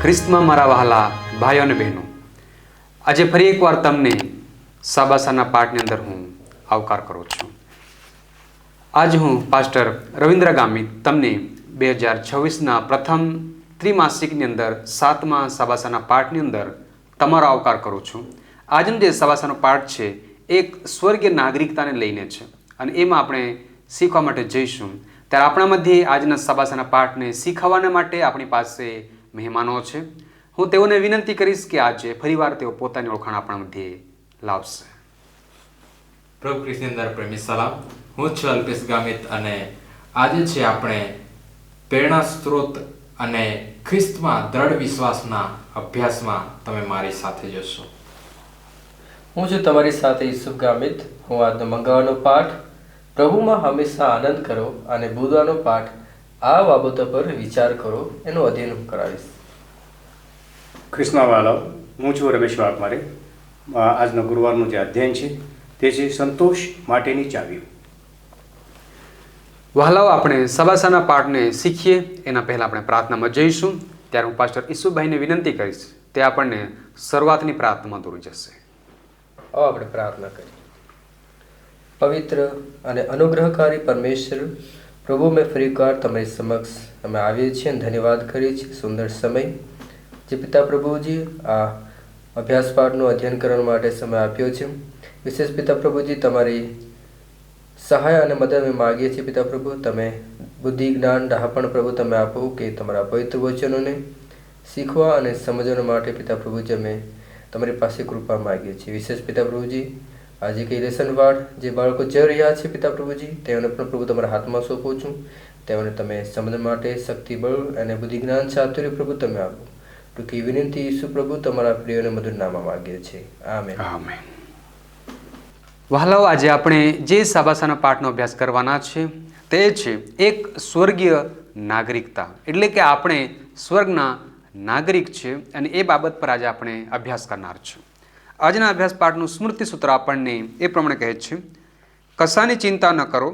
ખ્રિસ્તમાં મારા વહાલા ભાઈઓ અને બહેનો, આજે ફરી એકવાર તમને સાબાસાના પાઠની અંદર હું આવકાર કરું છું. આજ હું પાસ્ટર રવિન્દ્ર ગામિત તમને 2026ના પ્રથમ ત્રિમાસિકની અંદર 7મા સાબાસાના પાઠની અંદર તમારો આવકાર કરું છું. આજનો જે સાબાસાનો પાઠ છે એક સ્વર્ગીય નાગરિકતાને લઈને છે અને એમાં આપણે શીખવા માટે જઈશું. ત્યારે આપણા મધ્યે આજના સાબાસાના પાઠને શીખવવાના માટે આપણી પાસે મહેમાનો છે. હું તેઓને વિનંતી કરીશ કે આજે ફરીવાર તેઓ પોતાની ઓળખાણ આપણા મધ્યે લાવશે. પ્રભુ ખ્રિસ્તની અંદર પ્રેમી સલામ. હું છું અલ્પેશ ગામિત અને આજે છે આપણે પ્રેરણા સ્ત્રોત અને ખ્રિસ્તમાં દ્રઢ વિશ્વાસના અભ્યાસમાં તમે મારી સાથે જશો. હું છું તમારી સાથે ઈસુફ ગામિત. હું આજનો મંગળવારનો પાઠ પ્રભુમાં હંમેશા આનંદ કરો અને બુધવારનો પાઠ આ બાબતો પર વિચાર કરો એનું અધ્યયન કરાવીશ. કૃષ્ણ વાલાવ, હું છું રમેશ વાઘમારે. આજનો ગુરુવારનું જે અધ્યયન છે તે છે સંતોષ માટેની ચાવીઓ. વહાલાઓ, આપણે સાબાસાના પાઠને શીખીએ એના પહેલાં આપણે પ્રાર્થનામાં જઈશું. ત્યારે હું પાસ્ટર ઈસુભાઈને વિનંતી કરીશ તે આપણને શરૂઆતની પ્રાર્થનામાં દોરી જશે. આવો આપણે પ્રાર્થના કરીએ. પવિત્ર અને અનુગ્રહકારી પરમેશ્વર પ્રભુ, મેં ફરીવાર તમારી સમક્ષ અમે આવીએ છીએ અને ધન્યવાદ કરીએ છીએ સુંદર સમય જે પિતા પ્રભુજી આ અભ્યાસ પાઠનું અધ્યયન કરવા માટે સમય આપ્યો છે. વિશેષ પિતા પ્રભુજી તમારી સહાય અને મદદ અમે માગીએ છીએ. પિતા પ્રભુ, તમે બુદ્ધિ, જ્ઞાન, ડહાપણ પ્રભુ તમે આપો કે તમારા પવિત્ર વચનોને શીખવા અને સમજવા માટે પિતા પ્રભુજી અમે તમારી પાસે કૃપા માગીએ છીએ. વિશેષ પિતા પ્રભુજી આજે કંઈ લેસન વાળ જે બાળકો જઈ રહ્યા છે પિતા પ્રભુજી તેઓને પણ પ્રભુ તમારા હાથમાં સોંપું છું. તેઓને તમે સમજણ માટે શક્તિ, બળ અને બુદ્ધિ, જ્ઞાન, ચાતુર્ય પ્રભુ તમે આપો. ટૂંકી વિનંતી ઈસુ પ્રભુ તમારા પ્રિયોને મધુર નામમાં માગીએ છીએ. આમેન. આમેન. વહાલાઓ, આજે આપણે જે સાબાસાના પાઠનો અભ્યાસ કરવાના છે તે છે એક સ્વર્ગીય નાગરિકતા, એટલે કે આપણે સ્વર્ગના નાગરિક છે અને એ બાબત પર આજે આપણે અભ્યાસ કરનાર છે. આજના અભ્યાસ પાઠનું સ્મૃતિ સૂત્ર આપણને એ પ્રમાણે કહે છે, કશાની ચિંતા ન કરો,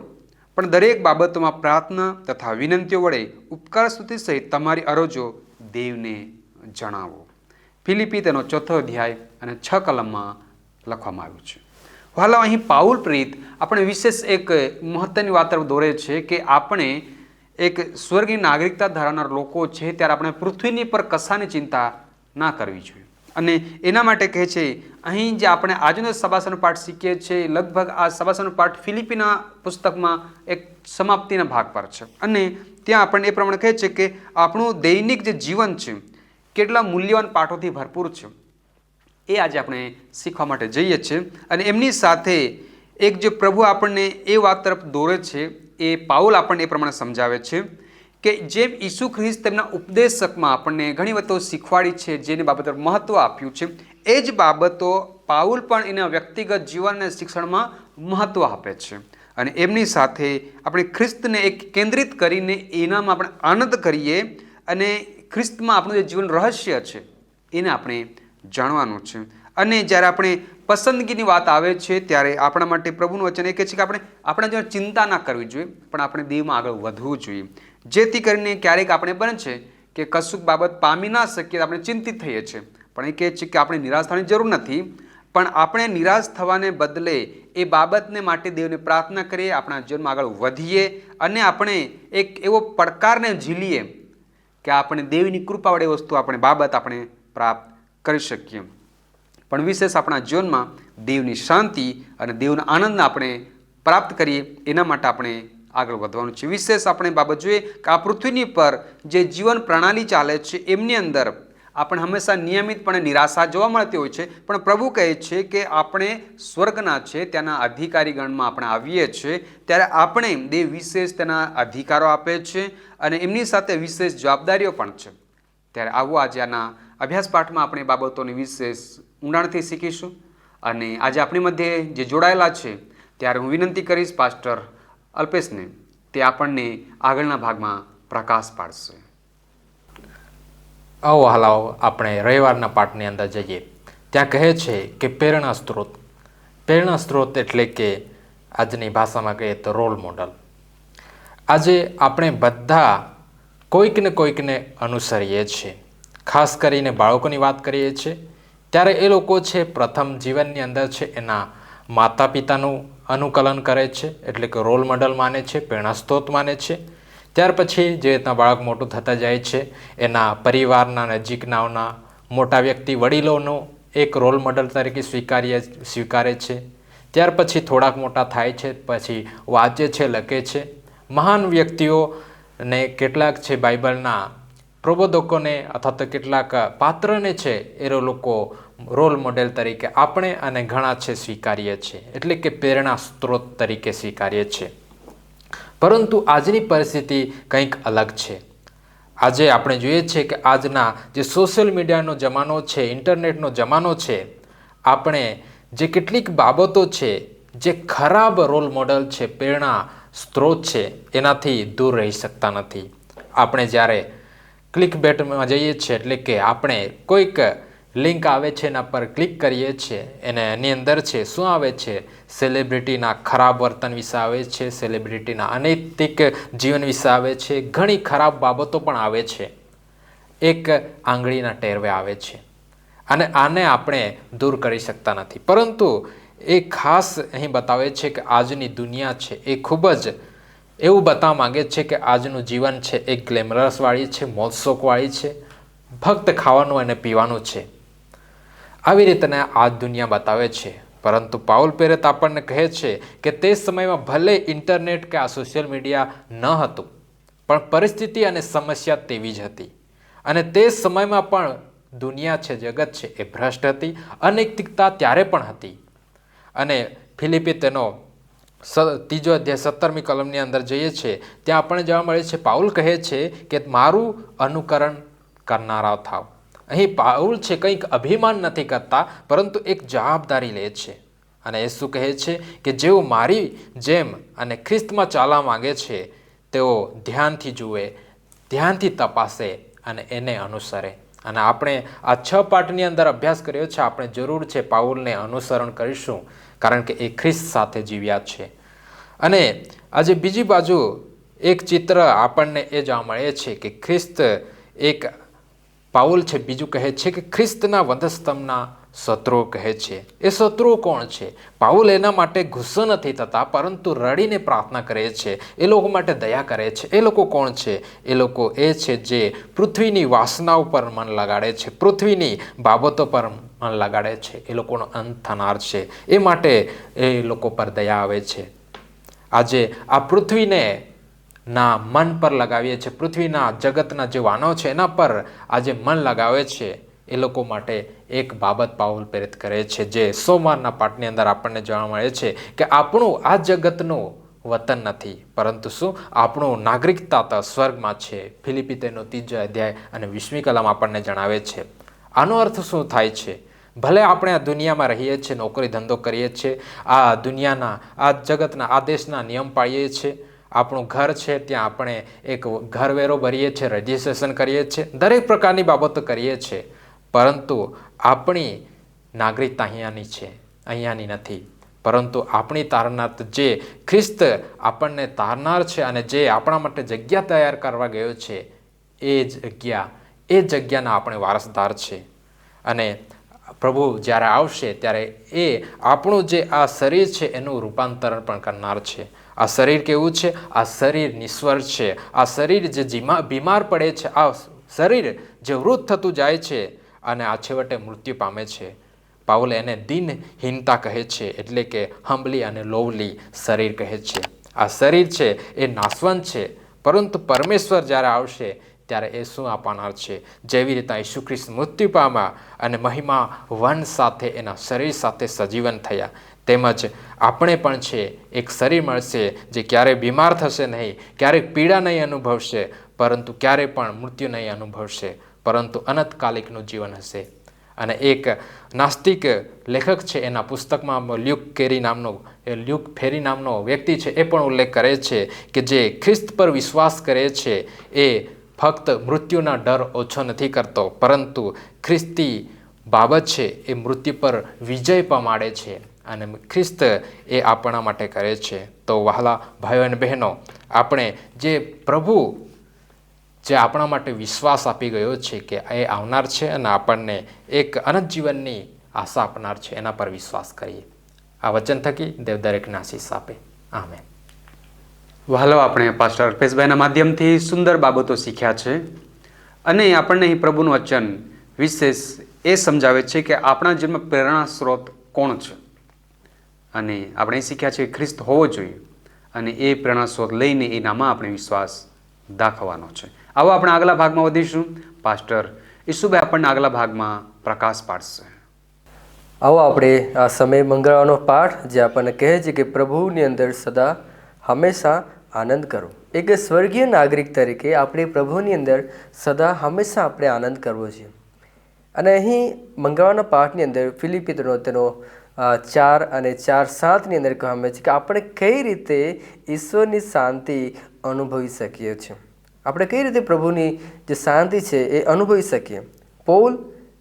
પણ દરેક બાબતોમાં પ્રાર્થના તથા વિનંતીઓ વડે ઉપકાર સ્તુતિ સહિત તમારી અરજો દેવને જણાવો. ફિલિપી તેનો 4થો અધ્યાય અને 6 કલમમાં લખવામાં આવ્યું છે. હાલ અહીં પાઉલ પ્રેરિત આપણે વિશેષ એક મહત્વની વાત તરફ દોરે છે કે આપણે એક સ્વર્ગની નાગરિકતા ધરાવનાર લોકો છે ત્યારે આપણે પૃથ્વીની પર કશાની ચિંતા ના કરવી જોઈએ. અને એના માટે કહે છે અહીં જે આપણે આજનો સાબાસાનો પાઠ શીખીએ છીએ, લગભગ આ સાબાસાનો પાઠ ફિલિપીના પુસ્તકમાં એક સમાપ્તિના ભાગ પર છે અને ત્યાં આપણને એ પ્રમાણે કહે છે કે આપણું દૈનિક જે જીવન છે કેટલા મૂલ્યવાન પાઠોથી ભરપૂર છે એ આજે આપણે શીખવા માટે જઈએ છીએ. અને એમની સાથે એક જે પ્રભુ આપણને એ વાત તરફ દોરે છે એ પાઉલ આપણને એ પ્રમાણે સમજાવે છે કે જેમ ઈસુ ખ્રિસ્ત તેમના ઉપદેશકમાં આપણને ઘણી વાતો શીખવાડી છે, જેની બાબત પર મહત્ત્વ આપ્યું છે, એ જ બાબતો પાઉલ પણ એના વ્યક્તિગત જીવન અને શિક્ષણમાં મહત્ત્વ આપે છે. અને એમની સાથે આપણે ખ્રિસ્તને એક કેન્દ્રિત કરીને એનામાં આપણે આનંદ કરીએ અને ખ્રિસ્તમાં આપણું જે જીવન રહસ્ય છે એને આપણે જાણવાનું છે. અને જ્યારે આપણે પસંદગીની વાત આવે છે ત્યારે આપણા માટે પ્રભુનું વચન એ કહે છે કે આપણે જો ચિંતા ના કરવી જોઈએ, પણ આપણે દેવમાં આગળ વધવું જોઈએ, જેથી કરીને ક્યારેક આપણે બને છે કે કશુંક બાબત પામી ના શકીએ આપણે ચિંતિત થઈએ છીએ. પણ એ કહે છે કે આપણે નિરાશ થવાની જરૂર નથી, પણ આપણે નિરાશ થવાને બદલે એ બાબતને માટે દેવને પ્રાર્થના કરીએ, આપણા જીવનમાં આગળ વધીએ અને આપણે એક એવો પડકારને ઝીલીએ કે આપણે દેવની કૃપા વડે વસ્તુ આપણે બાબત આપણે પ્રાપ્ત કરી શકીએ. પણ વિશેષ આપણા જીવનમાં દેવની શાંતિ અને દેવના આનંદને આપણે પ્રાપ્ત કરીએ એના માટે આપણે આગળ વધવાનું છે. વિશેષ આપણે બાબત જોઈએ કે આ પૃથ્વીની પર જે જીવન પ્રણાલી ચાલે છે એમની અંદર આપણે હંમેશા નિયમિતપણે નિરાશા જોવા મળતી હોય છે, પણ પ્રભુ કહે છે કે આપણે સ્વર્ગના છે ત્યાંના અધિકારીગણમાં આપણે આવીએ છીએ ત્યારે આપણે દેવ વિશેષ તેના અધિકારો આપે છે અને એમની સાથે વિશેષ જવાબદારીઓ પણ છે. ત્યારે આવો આજે આના અભ્યાસ પાઠમાં આપણે બાબતોની વિશેષ ઊંડાણથી શીખીશું. અને આજે આપણી મધ્યે જે જોડાયેલા છે ત્યારે હું વિનંતી કરીશ પાસ્ટર અલ્પેશને તે આપણને આગળના ભાગમાં પ્રકાશ પાડશે. આવો હાલાઓ આપણે રવિવારના પાઠની અંદર જઈએ. ત્યાં કહે છે કે પ્રેરણા સ્ત્રોત. પ્રેરણા સ્ત્રોત એટલે કે આજની ભાષામાં કહીએ તો રોલ મોડલ. આજે આપણે બધા કોઈકને અનુસરીએ છીએ ખાસ કરીને બાળકોની વાત કરીએ છીએ ત્યારે એ લોકો છે પ્રથમ જીવનની અંદર છે એના માતા પિતાનું અનુકલન કરે છે, એટલે કે રોલ મોડલ માને છે, પ્રેરણા સ્ત્રોત માને છે. ત્યાર પછી જે રીતના બાળક મોટું થતા જાય છે એના પરિવારના નજીકનાઓના મોટા વ્યક્તિ વડીલોનો એક રોલ મોડલ તરીકે સ્વીકારે છે. ત્યાર પછી થોડાક મોટા થાય છે, પછી વાંચે છે, લખે છે. મહાન વ્યક્તિઓને કેટલાક છે બાઇબલના પ્રબોધકોને અથવા તો કેટલાક પાત્રને છે એ લોકો રોલ મોડેલ તરીકે આપણે અને ઘણા છે સ્વીકારીએ છીએ, એટલે કે પ્રેરણા સ્ત્રોત તરીકે સ્વીકારીએ છીએ. પરંતુ આજની પરિસ્થિતિ કંઈક અલગ છે. આજે આપણે જોઈએ છીએ કે આજના જે સોશિયલ મીડિયાનો જમાનો છે, ઇન્ટરનેટનો જમાનો છે, આપણે જે કેટલીક બાબતો છે જે ખરાબ રોલ મોડલ છે, પ્રેરણા સ્ત્રોત છે, એનાથી દૂર રહી શકતા નથી. આપણે જ્યારે ક્લિક બેટમાં જઈએ છીએ, એટલે કે આપણે કોઈક લિંક આવે છે એના પર ક્લિક કરીએ છીએ, એની અંદર છે શું આવે છે, સેલિબ્રિટીના ખરાબ વર્તન વિશે આવે છે, સેલિબ્રિટીના અનૈતિક જીવન વિશે આવે છે, ઘણી ખરાબ બાબતો પણ આવે છે, એક આંગળીના ટેરવે આવે છે. અને આને આપણે દૂર કરી શકતા નથી. પરંતુ એ ખાસ અહીં બતાવે છે કે આજની દુનિયા છે એ ખૂબ જ એવું બતાવવા માંગે છે કે આજનું જીવન છે એ ગ્લેમરસવાળી છે, મોજશોખવાળી છે, ફક્ત ખાવાનું અને પીવાનું છે, આવી રીતના આ દુનિયા બતાવે છે. પરંતુ પાઉલ પ્રેરિત આપણને કહે છે કે તે સમયમાં ભલે ઇન્ટરનેટ કે આ સોશિયલ મીડિયા ન હતું, પણ પરિસ્થિતિ અને સમસ્યા તેવી જ હતી. અને તે સમયમાં પણ દુનિયા છે, જગત છે એ ભ્રષ્ટ હતી, અનૈતિકતા ત્યારે પણ હતી. અને ફિલિપી તેનો 3 અધ્યાય 17મી કલમની અંદર જઈએ છીએ, ત્યાં આપણને જોવા મળે છે પાઉલ કહે છે કે મારું અનુકરણ કરનારા થાવ. અહીં પાઉલ છે કંઈક અભિમાન નથી કરતા, પરંતુ એક જવાબદારી લે છે. અને એ શું કહે છે કે જેઓ મારી જેમ અને ખ્રિસ્તમાં ચાલવા માંગે છે તેઓ ધ્યાનથી જુએ, ધ્યાનથી તપાસે અને એને અનુસરે. અને આપણે આ 6 પાઠની અંદર અભ્યાસ કર્યો છે. આપણે જરૂર છે પાઉલને અનુસરણ કરીશું, કારણ કે એ ખ્રિસ્ત સાથે જીવ્યા છે. અને આજે બીજી બાજુ એક ચિત્ર આપણને એ જોવા મળે છે કે ખ્રિસ્ત એક પાઉલ છે બીજું કહે છે કે ખ્રિસ્તના વધસ્તંભના શત્રુઓ કહે છે. એ શત્રુઓ કોણ છે? પાઉલ એના માટે ગુસ્સો નથી થતા, પરંતુ રડીને પ્રાર્થના કરે છે, એ લોકો માટે દયા કરે છે. એ લોકો કોણ છે? એ લોકો એ છે જે પૃથ્વીની વાસનાઓ પર મન લગાડે છે, પૃથ્વીની બાબતો પર મન લગાડે છે. એ લોકોનો અંત થનાર છે, એ માટે એ લોકો પર દયા આવે છે. આજે આ પૃથ્વીને ના મન પર લગાવીએ છીએ, પૃથ્વીના જગતના જે વાનવ છે એના પર આજે મન લગાવે છે, એ લોકો માટે એક બાબત પાઉલ પ્રેરિત કરે છે, જે સોમવારના પાઠની અંદર આપણને જોવા મળે છે કે આપણું આ જગતનું વતન નથી, પરંતુ શું આપણું નાગરિકતા તો સ્વર્ગમાં છે. ફિલિપી તેનો 3 અધ્યાય અને 20મી કલમ આપણને જણાવે છે. આનો અર્થ શું થાય છે? ભલે આપણે આ દુનિયામાં રહીએ છીએ, નોકરી ધંધો કરીએ છીએ, આ દુનિયાના આ જગતના આ દેશના નિયમ પાળીએ છીએ, આપણું ઘર છે ત્યાં આપણે એક ઘરવેરો ભરીએ છીએ, રજિસ્ટ્રેશન કરીએ છીએ, દરેક પ્રકારની બાબતો કરીએ છીએ, પરંતુ આપણી નાગરિકતા અહીંયાની છે, અહીંયાની નથી. પરંતુ આપણી તારનાર જે ખ્રિસ્ત આપણને તારનાર છે અને જે આપણા માટે જગ્યા તૈયાર કરવા ગયો છે, એ જગ્યાના આપણે વારસદાર છે. અને પ્રભુ જ્યારે આવશે ત્યારે એ આપણું જે આ શરીર છે એનું રૂપાંતરણ પણ કરનાર છે. આ શરીર કેવું છે? આ શરીર નિસ્વર છે. આ શરીર જે બીમાર પડે છે, આ શરીર જે વૃદ્ધ થતું જાય છે અને આ છેવટે મૃત્યુ પામે છે. પાઉલ એને દિનહીનતા કહે છે, એટલે કે હંબલી અને લોવલી શરીર કહે છે. આ શરીર છે એ નાશવંત છે, પરંતુ પરમેશ્વર જ્યારે આવશે ત્યારે એ શું આપનાર છે? જેવી રીતે ઈસુ ખ્રિસ્ત મૃત્યુ પામ્યા અને મહિમા વન સાથે એના શરીર સાથે સજીવન થયા, તેમજ આપણે પણ છે એક શરીર મળશે જે ક્યારેય બીમાર થશે નહીં, ક્યારેક પીડા નહીં અનુભવશે, પરંતુ ક્યારેય પણ મૃત્યુ નહીં અનુભવશે, પરંતુ અનંતકાલિકનું જીવન હશે. અને એક નાસ્તિક લેખક છે, એના પુસ્તકમાં લ્યુક ફેરી નામનો વ્યક્તિ છે, એ પણ ઉલ્લેખ કરે છે કે જે ખ્રિસ્ત પર વિશ્વાસ કરે છે એ ફક્ત મૃત્યુના ડર ઓછો નથી કરતો, પરંતુ ખ્રિસ્તી બાબત છે એ મૃત્યુ પર વિજય પમાડે છે, અને ખ્રિસ્ત એ આપણા માટે કરે છે. તો વહાલા ભાઈઓ અને બહેનો, આપણે જે પ્રભુ જે આપણા માટે વિશ્વાસ આપી ગયો છે કે એ આવનાર છે અને આપણને એક અનંત જીવનની આશા આપનાર છે, એના પર વિશ્વાસ કરીએ. આ વચન થકી દેવ દરેકને આશીષ આપે. આમેન. વહાલો, આપણે પાસ્ટર અલ્પેશભાઈના માધ્યમથી સુંદર બાબતો શીખ્યા છે અને આપણને અહીં પ્રભુનું વચન વિશેષ એ સમજાવે છે કે આપણા જીવનમાં પ્રેરણા સ્ત્રોત કોણ છે. અને આપણે એ શીખ્યા છે કે ખ્રિસ્ત હોવો જોઈએ અને એ પ્રેરણા સ્ત્રોત લઈને એનામાં આપણે વિશ્વાસ દાખવવાનો છે. આવો આપણે આગલા ભાગમાં વધીશું. પાસ્ટર ઈસુભાઈ આપણને આગલા ભાગમાં પ્રકાશ પાડશે. આવો આપણે આ સમય મંગળવારનો પાઠ જે આપણને કહે છે કે પ્રભુની અંદર સદા હંમેશા આનંદ કરો. એક સ્વર્ગીય નાગરિક તરીકે આપણે પ્રભુની અંદર સદા હંમેશા આપણે આનંદ કરવો છે. અને અહીં મંગળવારના પાઠની અંદર ફિલિપી તેનો 4 અને 4:7 અંદર કહેવામાં છે કે આપણે કઈ રીતે ઈશ્વરની શાંતિ અનુભવી શકીએ છીએ. આપણે કઈ રીતે પ્રભુની જે શાંતિ છે એ અનુભવી શકીએ. પૌલ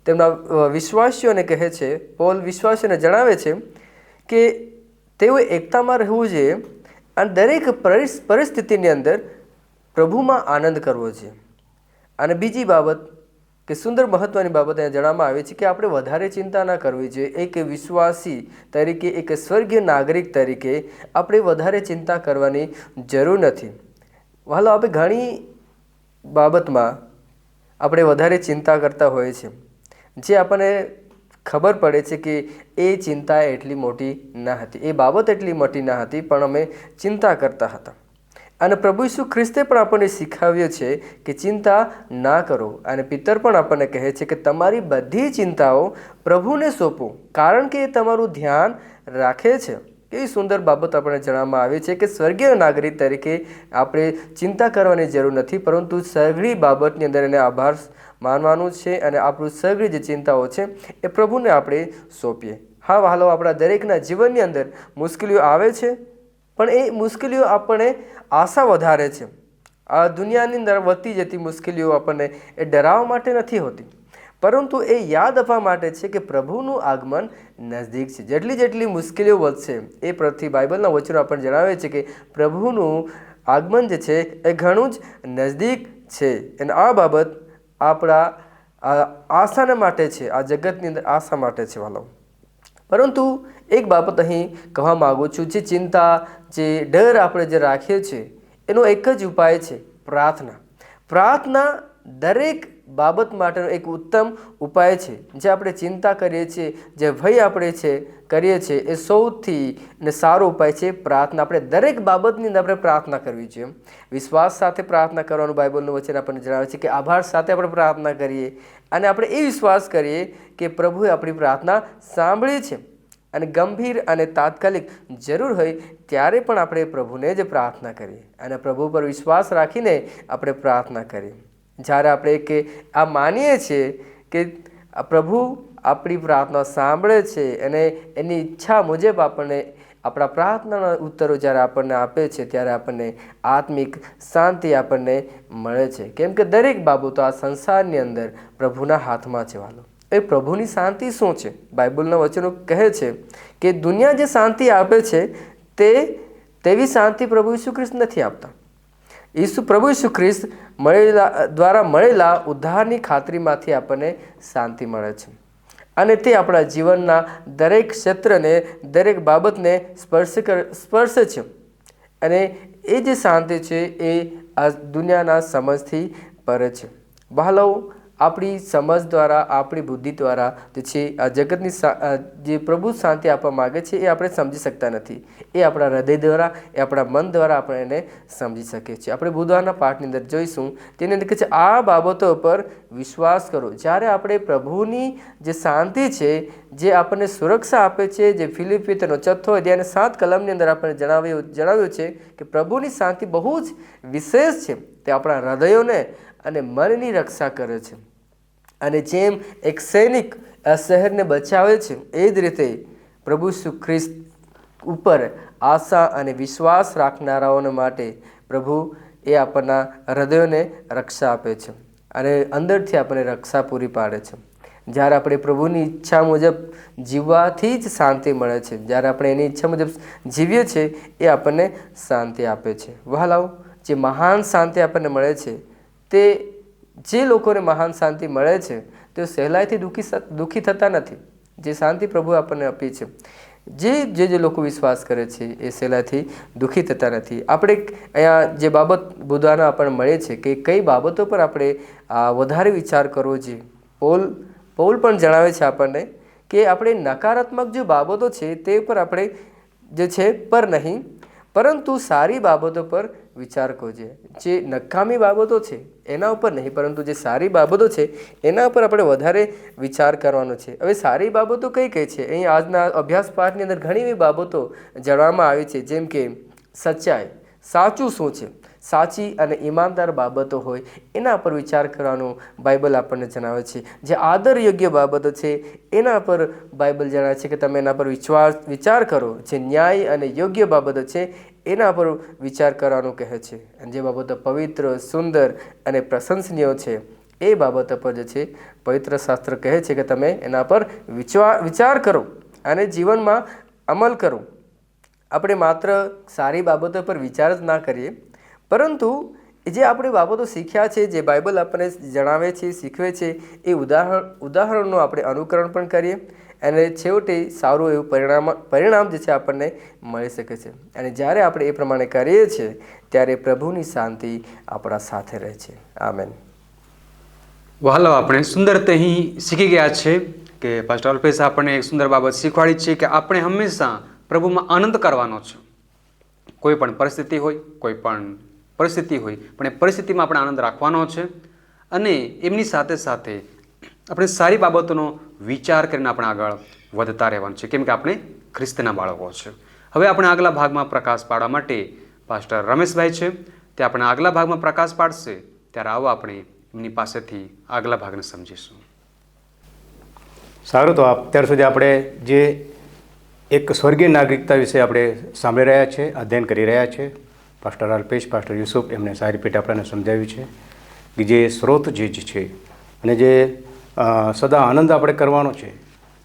તેમના વિશ્વાસીઓને કહે છે, પૌલ વિશ્વાસીઓને જણાવે છે કે તેઓએ એકતામાં રહેવું જોઈએ અને દરેક પરિસ્થિતિની અંદર પ્રભુમાં આનંદ કરવો છે. અને બીજી બાબત કે સુંદર મહત્વની બાબત અહીંયા જણાવવામાં આવે છે કે આપણે વધારે ચિંતા ના કરવી જોઈએ. એક વિશ્વાસી તરીકે, એક સ્વર્ગીય નાગરિક તરીકે આપણે વધારે ચિંતા કરવાની જરૂર નથી. હાલો, આપણે ઘણી બાબતમાં આપણે વધારે ચિંતા કરતા હોઈએ છીએ, જે આપણને ખબર પડે છે કે એ ચિંતા એટલી મોટી ન હતી, એ બાબત એટલી મોટી ન હતી, પણ અમે ચિંતા કરતા હતા. અને પ્રભુ ઈસુ ખ્રિસ્તે પણ આપણને શીખવ્યું છે કે ચિંતા ના કરો. અને પિતર પણ આપણને કહે છે કે તમારી બધી ચિંતાઓ પ્રભુને સોંપો, કારણ કે એ તમારું ધ્યાન રાખે છે. કેવી સુંદર બાબત આપણને જણાવવામાં આવી છે કે સ્વર્ગીય નાગરિક તરીકે આપણે ચિંતા કરવાની જરૂર નથી, પરંતુ સઘળી બાબતની અંદર એને આભાર માનવાનું છે અને આપણું સઘળી જે ચિંતાઓ છે એ પ્રભુને આપણે સોંપીએ. હા વહાલો, આપણા દરેકના જીવનની અંદર મુશ્કેલીઓ આવે છે, પણ એ મુશ્કેલીઓ આપણને આશા વધારે છે. આ દુનિયાની અંદર વધતી જતી મુશ્કેલીઓ આપણને એ ડરાવવા માટે નથી હોતી, પરંતુ એ યાદ આપવા માટે છે કે પ્રભુનું આગમન નજદીક છે. જેટલી જેટલી મુશ્કેલીઓ વધશે એ પ્રતિ બાઇબલના વચનો આપણને જણાવે છે કે પ્રભુનું આગમન જે છે એ ઘણું જ નજદીક છે. અને આ બાબત આપણા આશાના માટે છે, આ જગતની અંદર આશા માટે છે વાલો. પરંતુ એક બાબત અહીં કહેવા માગું છું, જે ચિંતા, જે ડર આપણે જે રાખીએ છીએ એનો એક જ ઉપાય છે પ્રાર્થના. પ્રાર્થના દરેક બાબત માટેનો એક ઉત્તમ ઉપાય છે. જે આપણે ચિંતા કરીએ છીએ, જે ભય આપણે કરીએ છીએ, એ સૌથી સારો ઉપાય છે પ્રાર્થના. આપણે દરેક બાબતની અંદર આપણે પ્રાર્થના કરવી જોઈએ. વિશ્વાસ સાથે પ્રાર્થના કરવાનું બાઇબલનું વચન આપણને જણાવે છે કે આભાર સાથે આપણે પ્રાર્થના કરીએ અને આપણે એ વિશ્વાસ કરીએ કે પ્રભુએ આપણી પ્રાર્થના સાંભળી છે અને ગંભીર અને તાત્કાલિક જરૂર હોય ત્યારે પણ આપણે પ્રભુને જ પ્રાર્થના કરીએ અને પ્રભુ પર વિશ્વાસ રાખીને આપણે પ્રાર્થના કરીએ. જ્યારે આપણે કે આ માનીએ છીએ કે પ્રભુ આપણી પ્રાર્થના સાંભળે છે અને એની ઈચ્છા મુજબ આપણને આપણા પ્રાર્થનાના ઉત્તરો જ્યારે આપણને આપે છે, ત્યારે આપણને આત્મિક શાંતિ આપણને મળે છે. કેમ કે દરેક બાબતો આ સંસારની અંદર પ્રભુના હાથમાં છે વાલો. એ પ્રભુની શાંતિ શું છે? બાઇબલના વચનો કહે છે કે દુનિયા જે શાંતિ આપે છે તેવી શાંતિ પ્રભુ ઈસુ ખ્રિસ્ત નથી આપતા. પ્રભુ ઈસુ ખ્રિસ્ત દ્વારા મળેલા ઉદ્ધારની ખાતરીમાંથી આપણને શાંતિ મળે છે અને તે આપણા જીવનના દરેક ક્ષેત્રને, દરેક બાબતને સ્પર્શે છે. અને એ જે શાંતિ છે એ આ દુનિયાના સમજથી પરે છે. વહાલાઓ, આપણી સમજ દ્વારા, આપણી બુદ્ધિ દ્વારા જે છે આ જગતની જે પ્રભુ શાંતિ આપવા માગે છે એ આપણે સમજી શકતા નથી. એ આપણા હૃદય દ્વારા, એ આપણા મન દ્વારા આપણે એને સમજી શકીએ છીએ. આપણે બુધવારના પાઠની અંદર જોઈશું, તેની અંદર કહે છે આ બાબતો પર વિશ્વાસ કરો. જ્યારે આપણે પ્રભુની જે શાંતિ છે, જે આપણને સુરક્ષા આપે છે, જે ફિલિપી તેનો 4 અધ્યાય 7 કલમની અંદર આપણે જણાવ્યું છે કે પ્રભુની શાંતિ બહુ જ વિશેષ છે. તે આપણા હૃદયોને અને મનની રક્ષા કરે છે. અને જેમ એક સૈનિક આ શહેરને બચાવે છે, એ જ રીતે પ્રભુ ઈસુ ખ્રિસ્ત ઉપર આશા અને વિશ્વાસ રાખનારાઓને માટે પ્રભુ એ આપણના હૃદયોને રક્ષા આપે છે અને અંદરથી આપણને રક્ષા પૂરી પાડે છે. જ્યારે આપણે પ્રભુની ઈચ્છા મુજબ જીવવાથી જ શાંતિ મળે છે. જ્યારે આપણે એની ઈચ્છા મુજબ જીવીએ છીએ એ આપણને શાંતિ આપે છે. વહાલાઓ, જે મહાન શાંતિ આપણને મળે છે તે જે લોકોને મહાન શાંતિ મળે છે તેઓ સહેલાઈથી દુઃખી થતા નથી. જે શાંતિ પ્રભુ આપણને આપી છે, જે લોકો વિશ્વાસ કરે છે એ સહેલાઈથી દુઃખી થતા નથી. આપણે અહીંયા જે બાબત બુધવારના આપણને મળે છે કે કઈ બાબતો પર આપણે વધારે વિચાર કરવો જોઈએ. પૌલ પણ જણાવે છે આપણને કે આપણે નકારાત્મક જે બાબતો છે તે પર આપણે જે છે પર નહીં, પરંતુ સારી બાબતો પર વિચાર કરવો જોઈએ. જે નકામી બાબતો છે એના ઉપર નહીં, પરંતુ જે સારી બાબતો છે એના ઉપર આપણે વધારે વિચાર કરવાનો છે. હવે સારી બાબતો કઈ કઈ છે? અહીં આજના અભ્યાસ પાઠની અંદર ઘણી એવી બાબતો જણાવવામાં આવી છે, જેમ કે સચ્ચાઈ, સાચું શું છે, સાચી અને ઈમાનદાર બાબતો હોય એના પર વિચાર કરવાનું બાઇબલ આપણને જણાવે છે. જે આદર યોગ્ય બાબતો છે એના પર બાઇબલ જણાવે છે કે તમે એના પર વિચાર કરો. જે ન્યાય અને યોગ્ય બાબતો છે એના પર વિચાર કરવાનું કહે છે. અને જે બાબતો પવિત્ર, સુંદર અને પ્રશંસનીય છે એ બાબતો પર જે છે પવિત્ર શાસ્ત્ર કહે છે કે તમે એના પર વિચાર કરો અને જીવનમાં અમલ કરો. આપણે માત્ર સારી બાબતો પર વિચાર જ ના કરીએ, પરંતુ જે આપણે બાબતો શીખ્યા છે, જે બાઇબલ આપણને જણાવે છે, શીખવે છે, એ ઉદાહરણનું આપણે અનુકરણ પણ કરીએ અને છેવટે સારું એવું પરિણામ જે છે આપણને મળી શકે છે. અને જ્યારે આપણે એ પ્રમાણે કરીએ છીએ ત્યારે પ્રભુની શાંતિ આપણા સાથે રહે છે. આમેન. વહાલો, આપણે સુંદર રીતે અહીં શીખી ગયા છે કે પાસ્ટર અલ્પેશ આપણને એક સુંદર બાબત શીખવાડી છે કે આપણે હંમેશા પ્રભુમાં આનંદ કરવાનો છે. કોઈ પણ પરિસ્થિતિ હોય, કોઈ પણ પરિસ્થિતિ હોય, પણ એ પરિસ્થિતિમાં આપણે આનંદ રાખવાનો છે અને એમની સાથે સાથે આપણે સારી બાબતોનો વિચાર કરીને આપણે આગળ વધતા રહેવાનું છે, કેમ કે આપણે ખ્રિસ્તના બાળકો છે. હવે આપણે આગલા ભાગમાં પ્રકાશ પાડવા માટે પાસ્ટર રમેશભાઈ છે, તે આપણે આગલા ભાગમાં પ્રકાશ પાડશે. ત્યારે આવો આપણે એમની પાસેથી આગલા ભાગને સમજીશું. સારું, તો અત્યાર સુધી આપણે જે એક સ્વર્ગીય નાગરિકતા વિશે આપણે સાંભળી રહ્યા છે, અધ્યયન કરી રહ્યા છે. પાસ્ટર અલ્પેશ, પાસ્ટર યુસુફ એમને સારી રીતે આપણને સમજાવ્યું છે કે જે સ્રોત જે છે અને જે સદા આનંદ આપણે કરવાનો છે,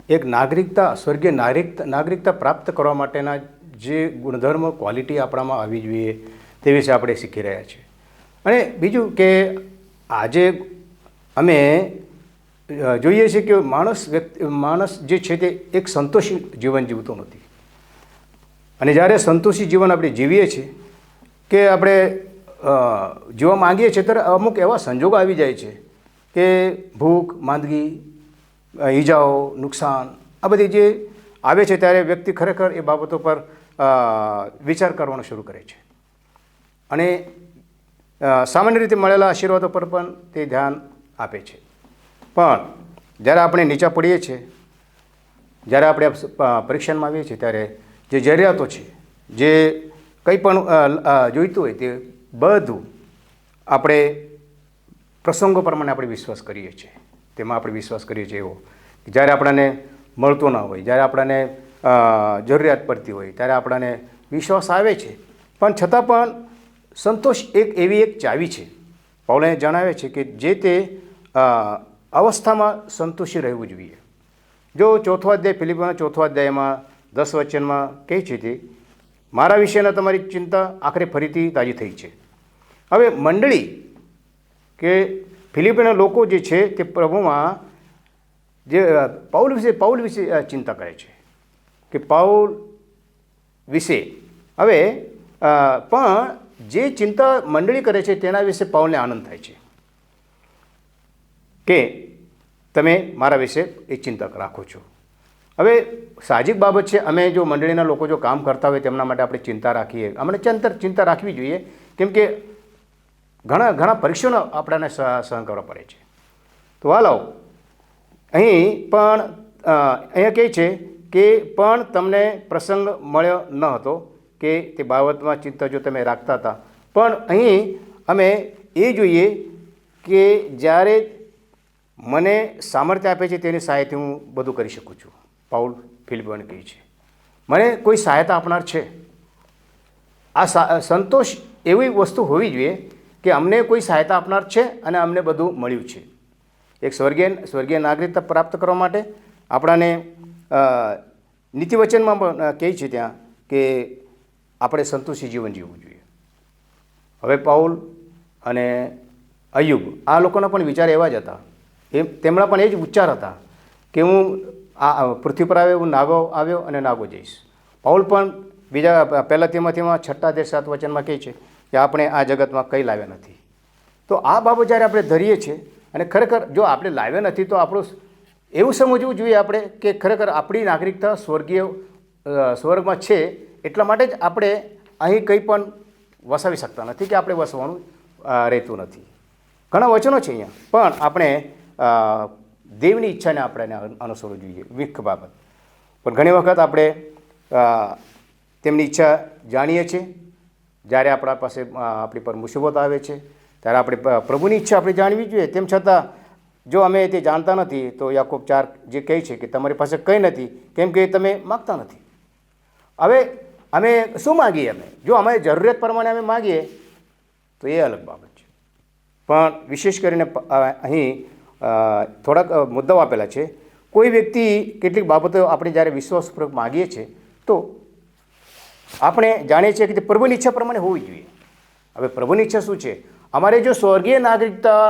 એક નાગરિકતા, સ્વર્ગીય નાગરિકતા પ્રાપ્ત કરવા માટેના જે ગુણધર્મ, ક્વોલિટી આપણામાં આવવી જોઈએ તે વિશે આપણે શીખી રહ્યા છીએ. અને બીજું કે આજે અમે જોઈએ છીએ કે માણસ જે છે તે એક સંતોષી જીવન જીવતો નથી. અને જ્યારે સંતોષી જીવન આપણે જીવીએ છીએ કે આપણે જીવવા માંગીએ છીએ ત્યારે અમુક એવા સંજોગો આવી જાય છે કે ભૂખ, માંદગી, ઈજાઓ, નુકસાન આ બધી જે આવે છે ત્યારે વ્યક્તિ ખરેખર એ બાબતો પર વિચાર કરવાનો શરૂ કરે છે. અને સામાન્ય રીતે મળેલા આશીર્વાદો પર પણ તે ધ્યાન આપે છે. પણ જ્યારે આપણે નીચા પડીએ છીએ, જ્યારે આપણે પરીક્ષામાં આવીએ છીએ ત્યારે જે જરૂરિયાતો છે, જે કંઈ પણ જોઈતું હોય તે બધું આપણે પ્રસંગો પ્રમાણે આપણે વિશ્વાસ કરીએ છીએ. તેમાં આપણે વિશ્વાસ કરીએ છીએ એવો કે જ્યારે આપણને મળતો ના હોય, જ્યારે આપણને જરૂરિયાત પડતી હોય ત્યારે આપણને વિશ્વાસ આવે છે. પણ છતાં પણ સંતોષ એવી એક ચાવી છે. પૌલે જણાવે છે કે જે તે અવસ્થામાં સંતોષી રહેવું જોઈએ. જો ચોથો અધ્યાય, ફિલિપીના ચોથો અધ્યાયમાં 10 વચનમાં કહે છે તે મારા વિશેના તમારી ચિંતા આખરે ફરીથી તાજી થઈ છે. હવે મંડળી કે ફિલિપીના લોકો જે છે તે પ્રભુમાં જે પાઉલ વિશે ચિંતા કરે છે કે પાઉલ વિશે હવે પણ જે ચિંતા મંડળી કરે છે તેના વિશે પાઉલને આનંદ થાય છે કે તમે મારા વિશે એ ચિંતા રાખો છો. હવે સાહજિક બાબત છે, અમે જો મંડળીના લોકો જો કામ કરતા હોય તેમના માટે આપણે ચિંતા રાખીએ, અમને ચિંતા રાખવી જોઈએ, કેમ કે ઘણા પરીક્ષાઓ આપણને સહન કરવા પડે છે. તો હાલો, અહીં પણ અહીંયા કહે છે કે પણ તમને પ્રસંગ મળ્યો ન હતો કે તે બાબતમાં ચિંતા જો તમે રાખતા હતા. પણ અહીં અમે એ જોઈએ કે જ્યારે મને સામર્થ્ય આપે છે તેની સહાયથી હું બધું કરી શકું છું. પાઉલ ફિલિપીઓને કહે છે મને કોઈ સહાયતા આપનાર છે. આ સંતોષ એવી વસ્તુ હોવી જોઈએ કે અમને કોઈ સહાયતા આપનાર છે અને અમને બધું મળ્યું છે. એક સ્વર્ગીય નાગરિકતા પ્રાપ્ત કરવા માટે આપણાને નીતિવચનમાં પણ કહે છે ત્યાં કે આપણે સંતોષી જીવન જીવવું જોઈએ. હવે પાઉલ અને અયુબ, આ લોકોના પણ વિચાર એવા જ હતા. તેમના પણ એ જ ઉચ્ચાર હતા કે હું આ પૃથ્વી પર આવ્યો, હું નાગો આવ્યો અને નાગો જઈશ. પાઉલ પણ બીજા પહેલા તિમોથીમાં 6:7 વચનમાં કહે છે કે આપણે આ જગતમાં કંઈ લાવ્યા નથી. તો આ બાબત જ્યારે આપણે ધરીએ છીએ અને ખરેખર જો આપણે લાવ્યા નથી તો આપણું એવું સમજવું જોઈએ આપણે કે ખરેખર આપણી નાગરિકતા સ્વર્ગમાં છે, એટલા માટે જ આપણે અહીં કંઈ પણ વસાવી શકતા નથી કે આપણે વસવાનું રહેતું નથી. ઘણા વચનો છે અહીંયા, પણ આપણે દેવની ઈચ્છાને આપણે અનુસરવું જોઈએ મુખ્ય બાબત. પણ ઘણી વખત આપણે તેમની ઈચ્છા જાણીએ છીએ. જ્યારે આપણા પાસે આપણી પર મુસીબત આવે છે ત્યારે આપણે પ્રભુની ઈચ્છા આપણે જાણવી જોઈએ. તેમ છતાં જો અમે તે જાણતા નથી તો યાકોબ 4 જે કહે છે કે તમારી પાસે કંઈ નથી કેમ કે તમે માગતા નથી. હવે અમે શું માગીએ? જો અમારી જરૂરિયાત પ્રમાણે અમે માગીએ તો એ અલગ બાબત છે. પણ વિશેષ કરીને અહીં થોડાક મુદ્દાઓ આપેલા છે. કોઈ વ્યક્તિ કેટલીક બાબતો આપણે જ્યારે વિશ્વાસપૂર્વક માગીએ છીએ તો આપણે જાણીએ છીએ કે તે પ્રભુની ઈચ્છા પ્રમાણે હોવી જોઈએ. હવે પ્રભુની ઈચ્છા શું છે? અમારે જો સ્વર્ગીય નાગરિકતા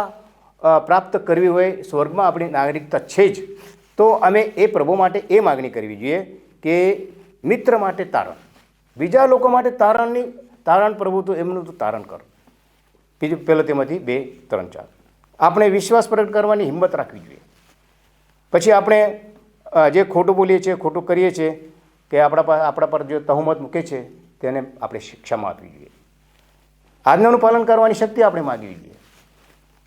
પ્રાપ્ત કરવી હોય, સ્વર્ગમાં આપણી નાગરિકતા છે જ, તો અમે એ પ્રભુ માટે એ માગણી કરવી જોઈએ કે મિત્ર માટે તારણ, બીજા લોકો માટે તારણ પ્રભુ તો એમનું તો તારણ કરો. બીજું પહેલું તેમાંથી 2-3-4 આપણે વિશ્વાસ પ્રગટ કરવાની હિંમત રાખવી જોઈએ. પછી આપણે જે ખોટું બોલીએ છીએ, ખોટું કરીએ છીએ કે આપણા પર જો તહોમત મૂકે છે તેને આપણે શિક્ષામાં આપવી જોઈએ. આજ્ઞાનું પાલન કરવાની શક્તિ આપણે માગવી જોઈએ.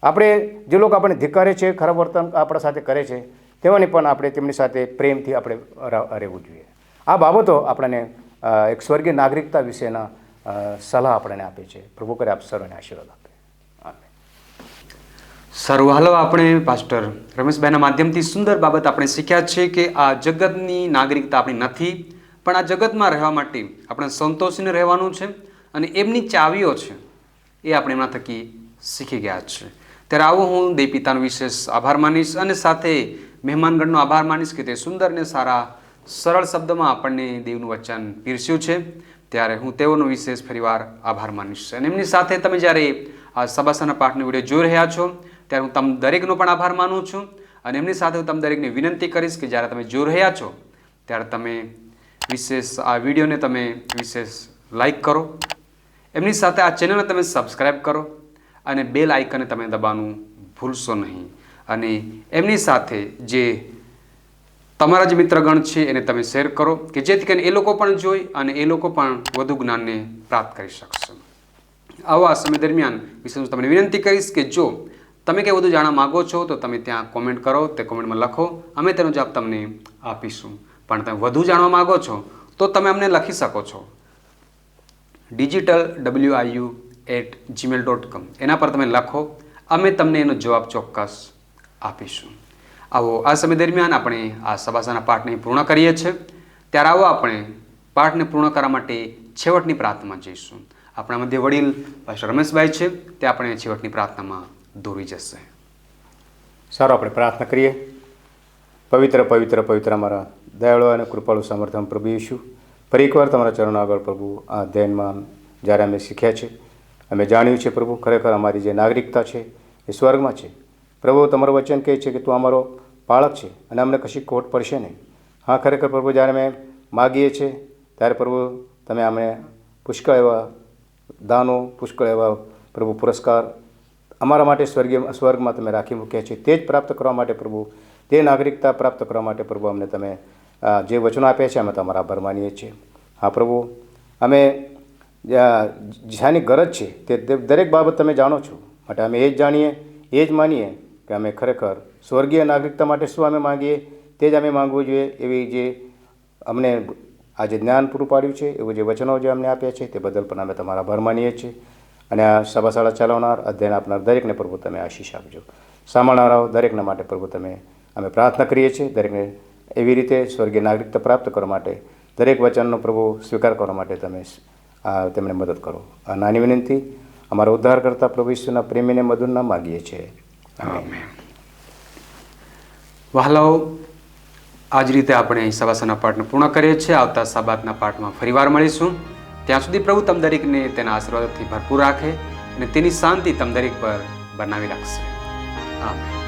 આપણે જે લોકો આપણે ધિક્કારે છે, ખરાબ વર્તન આપણા સાથે કરે છે, તેવાની પણ આપણે તેમની સાથે પ્રેમથી આપણે રહેવું જોઈએ. આ બાબતો આપણને એક સ્વર્ગીય નાગરિકતા વિશેના સલાહ આપણને આપે છે. પ્રભુ કરે આપ સર્વને આશીર્વાદ આપે. સારું, હાલો આપણે પાસ્ટર રમેશભાઈના માધ્યમથી સુંદર બાબત આપણે શીખ્યા છે કે આ જગતની નાગરિકતા આપણી નથી, પણ આ જગતમાં રહેવા માટે આપણે સંતોષીને રહેવાનું છે અને એમની ચાવીઓ છે એ આપણે એમના થકી શીખી ગયા છે. ત્યારે આવું હું દેવ પિતાનો વિશેષ આભાર માનીશ અને સાથે મહેમાનગણનો આભાર માનીશ કે તે સુંદર ને સારા સરળ શબ્દમાં આપણને દેવનું વચન પીરસ્યું છે. ત્યારે હું તેઓનો વિશેષ ફરીવાર આભાર માનીશ. અને એમની સાથે તમે જ્યારે આ સબાસાના પાઠનો વિડીયો જોઈ રહ્યા છો ત્યારે હું તમ દરેકનો પણ આભાર માનું છું. અને એમની સાથે હું તમ દરેકને વિનંતી કરીશ કે જ્યારે તમે જોઈ રહ્યા છો ત્યારે તમે વિશેષ આ વિડીયોને તમે વિશેષ લાઈક કરો, એમની સાથે આ ચેનલને તમે સબસ્ક્રાઈબ કરો અને બેલ આઇકનને તમે દબાવવાનું ભૂલશો નહીં. અને એમની સાથે જે તમારા જે મિત્રગણ છે એને તમે શેર કરો કે જેથી કરીને એ લોકો પણ જોઈ અને એ લોકો પણ વધુ જ્ઞાનને પ્રાપ્ત કરી શકશે. આવા સમય દરમિયાન વિશે હું તમને વિનંતી કરીશ કે જો તમે કંઈ વધુ જાણવા માગો છો તો તમે ત્યાં કોમેન્ટ કરો, તે કોમેન્ટમાં લખો, અમે તેનો જવાબ તમને આપીશું. પણ તમે વધુ જાણવા માગો છો તો તમે અમને લખી શકો છો digitalwiu@gmail.com. એના પર તમે લખો, અમે તમને એનો જવાબ ચોક્કસ આપીશું. આવો આ સમય દરમિયાન આપણે આ સબાસાના પાઠને પૂર્ણ કરીએ છીએ. ત્યારે આવો આપણે પાઠને પૂર્ણ કરવા માટે છેવટની પ્રાર્થનામાં જઈશું. આપણા મધ્ય વડીલ પાસ્ટર રમેશભાઈ છે, તે આપણે છેવટની પ્રાર્થનામાં દોરી જશે. સારું, આપણે પ્રાર્થના કરીએ. પવિત્ર પવિત્ર પવિત્ર અમારા દયાળુ અને કૃપાળુ સમર્થન પ્રભુ ઈશુ, ફરી એકવાર તમારા ચરણો આગળ પ્રભુ આ અધ્યયનમાં જ્યારે અમે શીખ્યા છે, અમે જાણ્યું છે પ્રભુ ખરેખર અમારી જે નાગરિકતા છે એ સ્વર્ગમાં છે. પ્રભુ તમારું વચન કહે છે કે તું અમારો બાળક છે અને અમને કશી ખોટ પડશે નહીં. હા, ખરેખર પ્રભુ જ્યારે અમે માગીએ છીએ ત્યારે પ્રભુ તમે અમને પુષ્કળ એવા દાનો, પુષ્કળ એવા પ્રભુ પુરસ્કાર અમારા માટે સ્વર્ગમાં તમે રાખી મૂક્યા છે. તે જ પ્રાપ્ત કરવા માટે પ્રભુ, તે નાગરિકતા પ્રાપ્ત કરવા માટે પ્રભુ અમને તમે જે વચનો આપ્યા છે અમે તમારા આભાર માનીએ છીએ. હા પ્રભુ, અમે જ્યાંની ગરજ છે તે દરેક બાબત તમે જાણો છો, માટે અમે એ જ જાણીએ, એ જ માનીએ કે અમે ખરેખર સ્વર્ગીય નાગરિકતા માટે શું અમે માગીએ તે જ અમે માગવું જોઈએ. એવી જે અમને આજે જ્ઞાન પૂરું પાડ્યું છે, એવું જે વચનો જે અમને આપ્યા છે તે બદલ પણ અમે તમારા આભાર માનીએ છીએ. અને આ સભાશાળા ચલાવનાર, અધ્યયન આપનાર દરેકને પ્રભુ તમે આશીષ આપજો. સાંભળનારાઓ દરેકના માટે પ્રભુ અમે પ્રાર્થના કરીએ છીએ, દરેકને એવી રીતે સ્વર્ગીય નાગરિકતા પ્રાપ્ત કરવા માટે, દરેક વચનનો પ્રભુ સ્વીકાર કરવા માટે તમે તેમને મદદ કરો. આ નાની વિનંતી અમારા ઉદ્ધાર કરતા પ્રભુ ઈસુના પ્રેમીને મધુરના માગીએ છીએ. આમેન. વહાલાઓ, આ જ રીતે આપણે સવાસના પાઠને પૂર્ણ કરીએ છીએ. આવતા સબાતના પાઠમાં ફરીવાર મળીશું. ત્યાં સુધી પ્રભુ તમ દરેકને તેના આશીર્વાદથી ભરપૂર રાખે અને તેની શાંતિ તમ દરેક પર બનાવી રાખશે. આમેન.